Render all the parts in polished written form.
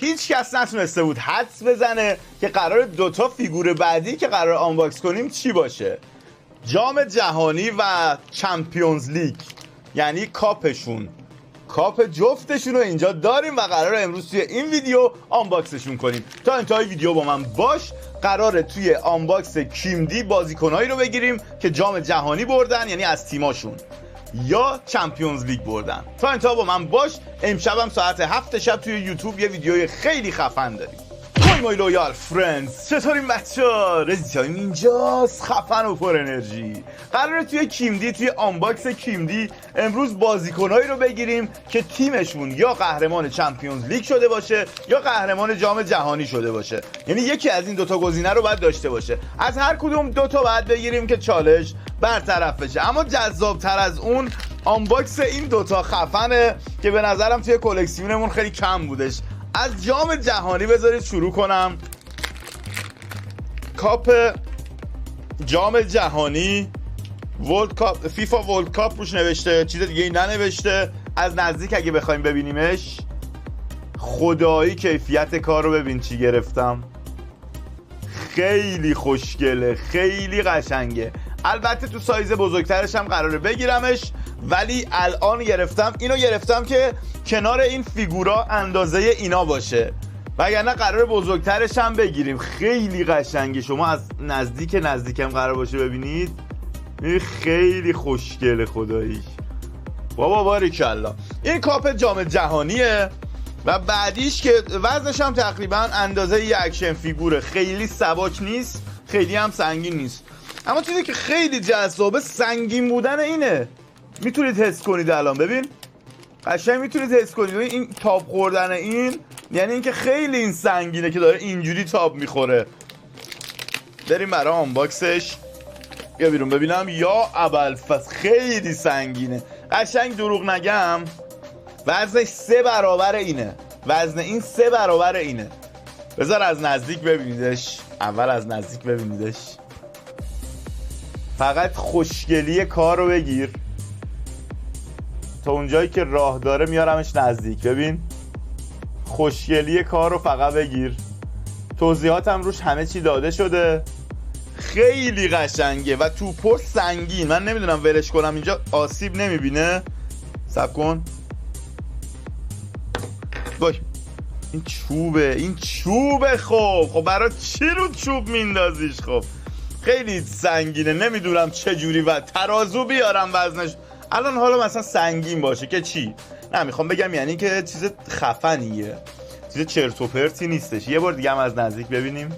هیچ کس نتونسته بود حدس بزنه که قرار دوتا فیگور بعدی که قرار آنباکس کنیم چی باشه. جام جهانی و چمپیونز لیگ، یعنی کاپشون، کاپ جفتشون رو اینجا داریم و قراره امروز توی این ویدیو آنباکسشون کنیم. تا انتهای ویدیو با من باش. قراره توی آنباکس کیمدی بازیکنایی رو بگیریم که جام جهانی بردن، یعنی از تیماشون، یا چمپیونز لیگ بردن. تا انتها با من باش. امشبم ساعت 7 شب توی یوتیوب یه ویدیوی خیلی خفن داریم. مای لویال فرندز، چطورین بچه‌ها؟ رزی تایم اینجاست، خفن و پر انرژی. قراره توی کیمدی، توی آنباکس کیمدی امروز بازیکنایی رو بگیریم که تیمشون یا قهرمان چمپیونز لیگ شده باشه یا قهرمان جام جهانی شده باشه. یعنی یکی از این دوتا گزینه رو باید داشته باشه. از هر کدوم دوتا باید بگیریم که چالش برطرف بشه. اما جذاب‌تر از اون آنباکس این دوتا خفنه که به نظرم توی کلکسیونمون خیلی کم بودش. از جام جهانی بذارید شروع کنم. کاپ جام جهانی، ورلد کاپ، فیفا ورلد کاپ روش نوشته، چیز دیگه ای ننوشته. از نزدیک اگه بخوایم ببینیمش، خدایی کیفیت کار رو ببین چی گرفتم. خیلی خوشگله، خیلی قشنگه. البته تو سایز بزرگترش هم قراره بگیرمش، ولی الان اینو گرفتم که کنار این فیگورا اندازه اینا باشه، وگرنه قراره بزرگترش هم بگیریم. خیلی قشنگه. شما از نزدیکم قرار باشه ببینید. خیلی خوشگله خداییش. بابا باریکالله. این کاپ جام جهانیه و بعدیش که وزنش هم تقریبا اندازه یک اکشن فیگوره. خیلی سبک نیست، خیلی هم سنگین نیست. اما چیزی که خیلی جذابه سنگین بودن اینه. میتونید حس کنید الان، ببین قشنگ میتونید حس کنید این تاب خوردن این، یعنی اینکه خیلی این سنگینه که داره اینجوری تاب میخوره. بریم برای آنباکسش. یا بیرون ببینم. یا ابوالفضل خیلی سنگینه. قشنگ دروغ نگم وزنش 3 برابر اینه. وزن این 3 برابر اینه. بذار از نزدیک ببینیدش. اول از نزدیک ببینیدش. فقط خوشگلی کار رو بگیر. تا اونجایی که راه داره میارمش نزدیک. ببین خوشگلی کار رو فقط بگیر. توضیحاتم روش همه چی داده شده. خیلی قشنگه و توپر سنگین. من نمیدونم ولش کنم اینجا آسیب نمیبینه. صبر کن. وای این چوبه. خب برای چی رو چوب میندازیش؟ خب خیلی سنگینه. نمیدونم چه جوری و ترازو بیارم وزنش الان. حالا مثلا سنگین باشه که چی؟ نه میخوام بگم یعنی که چیز خفنیه، چیز چرت و پرتی نیستش. یه بار دیگه هم از نزدیک ببینیم.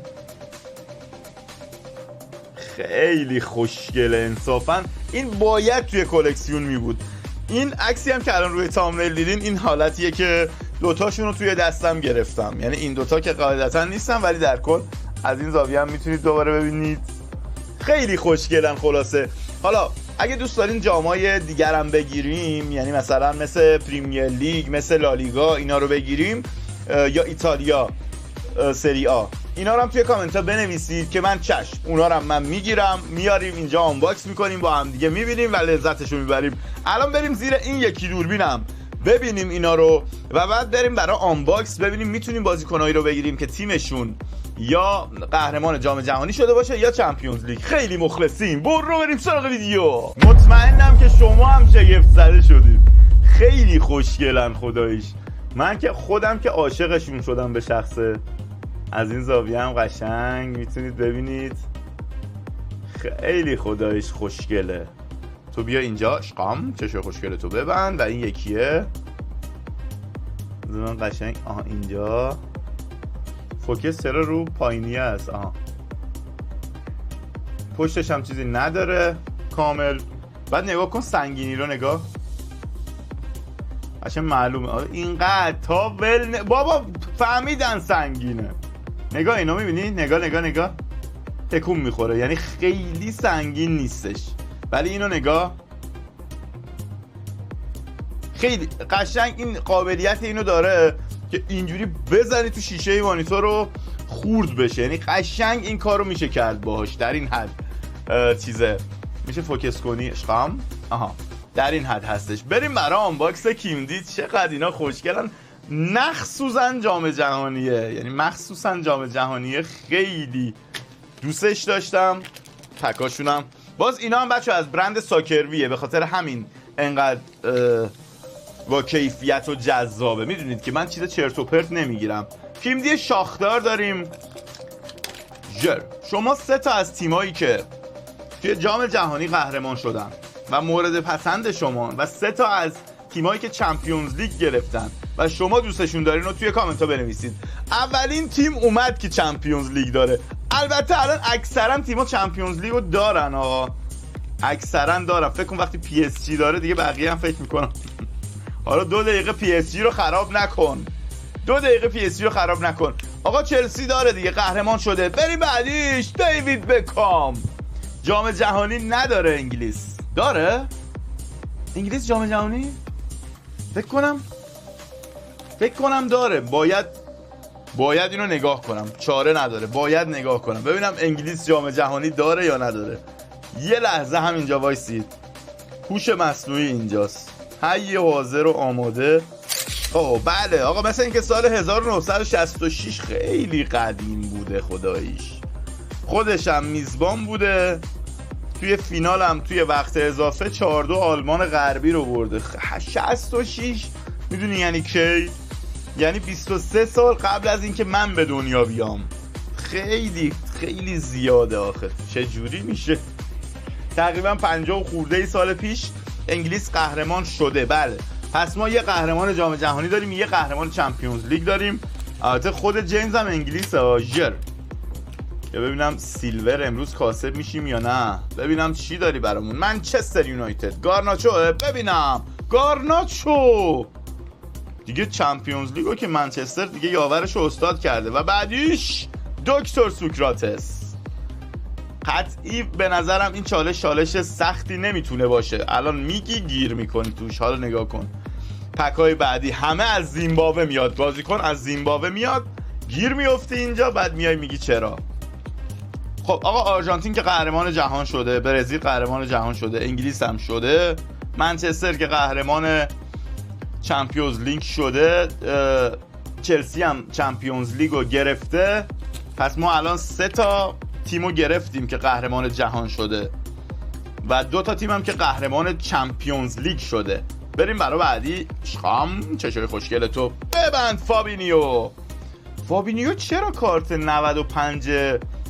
خیلی خوشگله انصافا. این باید توی کلکسیون می بود. این عکسی هم که الان روی تامنیل دیدین، این حالتیه که دوتاشون رو توی دستم گرفتم. یعنی این دوتا که قاعدتا نیستن، ولی در کل از این زاویه هم میتونید دوباره ببینید. خیلی خوشگلن. خلاصه حالا اگه دوست دارین جامای دیگرم بگیریم، یعنی مثلا مثل پریمیر لیگ، مثل لالیگا اینا رو بگیریم، یا ایتالیا سری آ، اینا رو هم توی کامنت ها بنویسید که من چشم اونا رو من میگیرم، میاریم اینجا آنباکس میکنیم، با هم دیگه میبینیم و لذتشو میبریم. الان بریم زیر این یکی دوربینم ببینیم اینا رو و بعد بریم برای آنباکس ببینیم میتونیم بازیکنایی رو بگیریم که تیمشون یا قهرمان جام جهانی شده باشه یا چمپیونز لیگ. خیلی مخلصیم. برو بریم سراغ ویدیو. مطمئنم که شما هم شگفت زده شدید. خیلی خوشگلن خداییش. من که خودم که عاشقشون شدم به شخصه. از این زاویه هم قشنگ میتونید ببینید. خیلی خداییش خوشگله. تو بیا اینجا شقام، چشم خوشگله تو ببند. و این یکیه من قشنگ. آها اینجا فوکس چرا رو پایینیه است؟ آها پشتش هم چیزی نداره کامل. بعد نگاه کن سنگینی رو نگاه. قشنگ معلومه اینقدر تا بابا فهمیدن سنگینه. نگاه اینو میبینی؟ نگاه تکون میخوره. یعنی خیلی سنگین نیستش، ولی اینو نگاه. خیلی قشنگ این قابلیت اینو داره که اینجوری بزنی تو شیشه مانیتور رو خورد بشه. یعنی قشنگ این کارو میشه کرد باهاش. در این حد چیزه میشه فوکس کنی عشقم. آها در این حد هستش. بریم برای آنباکس کیمدی. چقدر اینا خوشگلن. مخصوصا جام جهانیه، یعنی مخصوصا جام جهانیه خیلی دوستش داشتم. تکاشونم باز اینا هم بچه از برند ساکرویه، به خاطر همین انقدر با کیفیت و جذابه. میدونید که من چیز چرت و پرت نمیگیرم. تیم دی شاختار داریم. شما 3 تا از تیمایی که توی جام جهانی قهرمان شدن و مورد پسند شما و 3 تا از تیمایی که چمپیونز لیگ گرفتن و شما دوستشون دارین رو توی کامنت ها بنویسید. اولین تیم اومد که چمپیونز لیگ داره. البته الان اکثرا تیم‌ها چمپیونز لیگ رو دارن آقا، اکثرا دارن. فکر کنم وقتی پی اس جی داره دیگه بقیه هم فکر میکنم. حالا 2 دقیقه پی اس جی رو خراب نکن، 2 دقیقه پی اس جی رو خراب نکن. آقا چلسی داره دیگه، قهرمان شده. بریم بعدیش. دیوید بکام. جام جهانی نداره. انگلیس داره. انگلیس جام جهانی فکر کنم داره. باید اینو نگاه کنم، چاره نداره، باید نگاه کنم ببینم انگلیس جام جهانی داره یا نداره. یه لحظه همینجا وایسید. هوش مصنوعی اینجاست. حی حاضر و آماده. بله آقا، مثل اینکه سال 1966 خیلی قدیم بوده خداییش. خودشم میزبان بوده. توی فینال هم توی وقت اضافه 4-2 آلمان غربی رو برده. 66 میدونی یعنی کی؟ یعنی 23 سال قبل از اینکه من به دنیا بیام. خیلی خیلی زیاده آخه. چه جوری میشه؟ تقریبا 50 خورده سال پیش انگلیس قهرمان شده. بله، پس ما یه قهرمان جام جهانی داریم، یه قهرمان چمپیونز لیگ داریم. البته خود جیمز هم انگلیسه. یا ببینم سیلور امروز کاسب میشیم یا نه. ببینم چی داری برامون. منچستر یونایتد. گارناچو. ببینم گارناچو دیگه چمپیونز لیگو که منچستر دیگه یاورش رو استاد کرده. و بعدیش دکتر سوکراتس. قطعی به نظرم این چالش سختی نمیتونه باشه. الان میگی گیر میکنی توش. حالا نگاه کن پکای بعدی همه از زیمبابوه میاد. بازیکن از زیمبابوه میاد، گیر میفته اینجا، بعد میای میگی چرا. خب آقا آرژانتین که قهرمان جهان شده، برزیل قهرمان جهان شده، انگلیس هم شده، منچستر که قهرمان چمپیونز لیگ شده، چلسی هم چمپیونز لیگ رو گرفته. پس ما الان 3 تا تیمو گرفتیم که قهرمان جهان شده و 2 تا تیم هم که قهرمان چمپیونز لیگ شده. بریم برای بعدی. چشای خوشگل تو ببند. فابینیو چرا کارت 95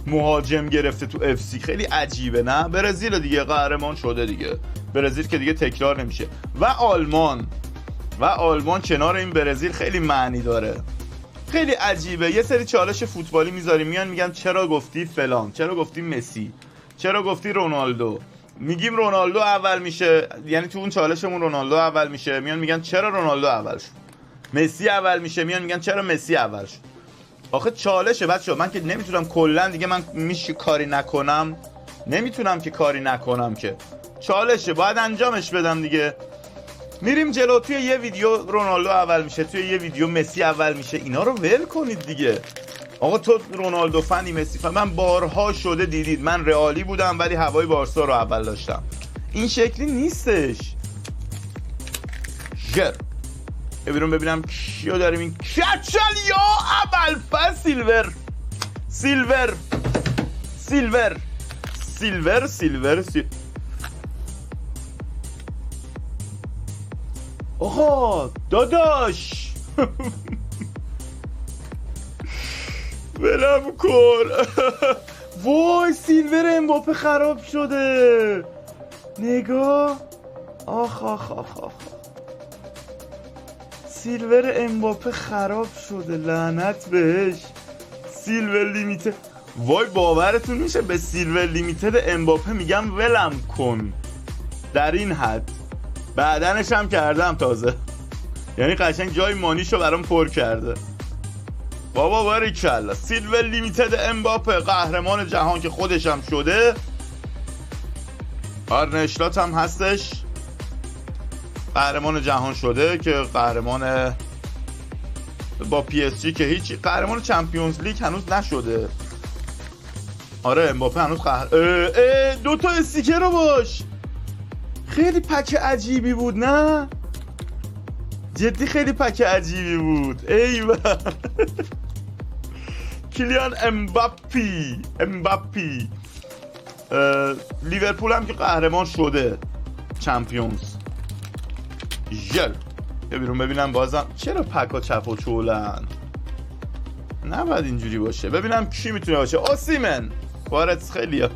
مهاجم گرفته تو اف سی؟ خیلی عجیبه نه؟ برزیل دیگه قهرمان شده دیگه. برزیل که دیگه تکرار نمیشه. و آلمان کنار این برزیل خیلی معنی داره. خیلی عجیبه. یه سری چالش فوتبالی میذاریم، میان میگن چرا گفتی فلان، چرا گفتی مسی، چرا گفتی رونالدو. میگیم رونالدو اول میشه، یعنی تو اون چالشمون رونالدو اول میشه. میان میگن چرا رونالدو اول شد. مسی اول میشه، میان میگن چرا مسی اول شد. آخه چالشه بچه‌ها. من که نمیتونم کلا دیگه، من میشه کاری نکنم، نمیتونم که کاری نکنم که. چالشه باید انجامش بدم دیگه. میریم جلو. توی یه ویدیو رونالدو اول میشه، توی یه ویدیو مسی اول میشه. اینا رو ول کنید دیگه. آقا تو رونالدو فنی، مسی فن. من بارها شده دیدید من رئالی بودم ولی هوای بارسا رو اول داشتم. این شکلی نیستش. ببینم کیو داریم. این کچل یا اول پس سیلور. آها داداش ولم کن. وای سیلور امباپه خراب شده. نگاه. آخ سیلور امباپه خراب شده. لعنت بهش. سیلور لیمیتد. وای باورتون میشه به سیلور لیمیتد امباپه میگم ولم کن. در این حد بعدنش هم کردم تازه. یعنی قشنگ جای مانیشو برام پر کرده. بابا باریکلا. سیلور لیمیتد امباپه قهرمان جهان که خودش هم شده. آرن اشلات هم هستش قهرمان جهان شده، که قهرمان با پی اس جی که هیچی. قهرمان چمپیونز لیگ هنوز نشده. آره امباپه هنوز دو تا استیکر رو باش. خیلی پک عجیبی بود نه؟ جدی خیلی پک عجیبی بود. ایوه کیلیان امباپی لیورپول هم که قهرمان شده چمپیونز. ژل ببینم بازم چرا پکا چپ و چولن، نباید اینجوری باشه. ببینم کی میتونه باشه. اوسیمن، کوارتز خیلیا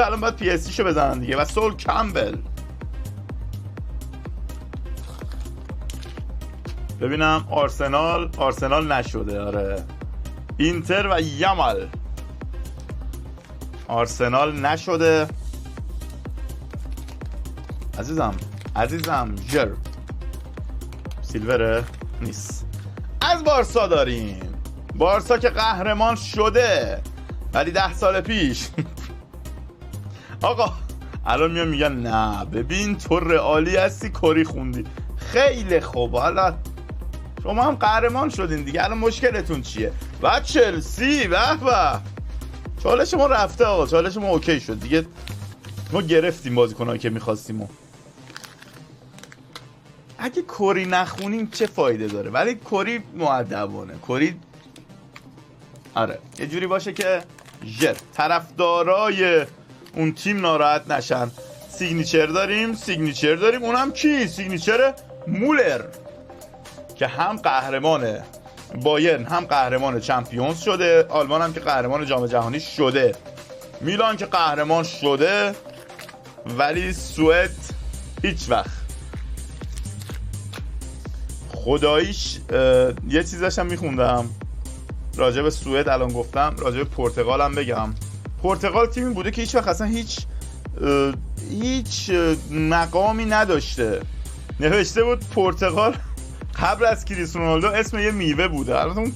الان باید پی اس جی شو بزنن دیگه. و سول کامبل. ببینم آرسنال نشده. آره اینتر و یامال. آرسنال نشده. عزیزم جر سیلوره نیست. از بارسا داریم. بارسا که قهرمان شده ولی 10 سال پیش. آقا الان میگن نه ببین تو رئالی هستی کری خوندی. خیلی خوب، حالا شما هم قهرمان شدین دیگه، الان مشکلتون چیه؟ و چلسی به چالش ما رفته آقا، چالش ما اوکی شد دیگه، ما گرفتیم بازیکنایی که می‌خواستیم. اگه کری نخونیم چه فایده داره؟ ولی کری مؤدبانه. کری آره یه جوری باشه که طرفدارای اون تیم ناراحت نشن. سیگنیچر داریم. اونم کی؟ سیگنیچر مولر که هم قهرمان بایرن هم قهرمان چمپیونز شده. آلمان هم که قهرمان جام جهانی شده. میلان که قهرمان شده. ولی سوئد هیچ وقت. خداییش یه چیز داشتم میخوندم راجع به سوئد، الان گفتم راجع به پرتغال هم بگم. پرتغال تیمی بوده که هیچ وقت اصلا هیچ مقامی نداشته. نوشته بود پرتغال قبل از کریستیانو رونالدو اسم یه میوه بوده. البته اون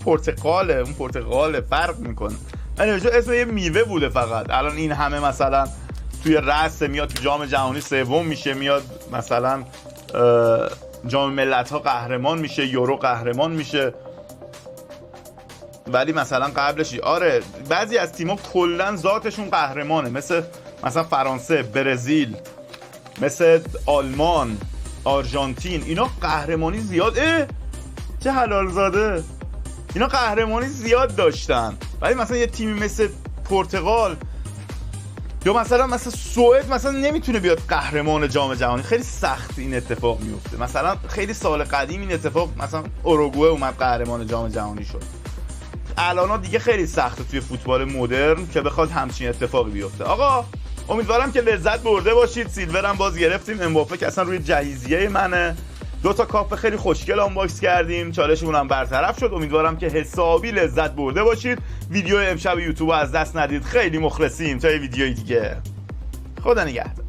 پرتغاله فرق میکنه. نوشته اسم یه میوه بوده فقط. الان این همه مثلا توی رأس میاد تو جام جهانی سوم میشه، میاد مثلا جام ملت‌ها قهرمان میشه، یورو قهرمان میشه. ولی مثلا قبلش آره بعضی از تیم‌ها کلا ذاتشون قهرمانه، مثلا فرانسه، برزیل، مثل آلمان، آرژانتین. اینا قهرمانی زیاد چه حلال زاده، اینا قهرمانی زیاد داشتن. ولی مثلا یه تیمی مثل پرتغال یا مثلا سوئد مثلا نمیتونه بیاد قهرمان جام جهانی. خیلی سخت این اتفاق میفته. مثلا خیلی سال قدیم این اتفاق مثلا اوروگوئه اومد قهرمان جام جهانی شد. الان دیگه خیلی سخته توی فوتبال مدرن که بخواد همچین اتفاقی بیفته. آقا امیدوارم که لذت برده باشید. سیلور هم باز گرفتیم. امباپه که اصلا روی جهیزیه منه. 2 تا کاپ خیلی خوشگل آنباکس کردیم. چالشمون هم برطرف شد. امیدوارم که حسابی لذت برده باشید. ویدیو امشب یوتیوب از دست ندید. خیلی مخلصیم. تا یه ویدیوی دیگه. خدا نگهدار.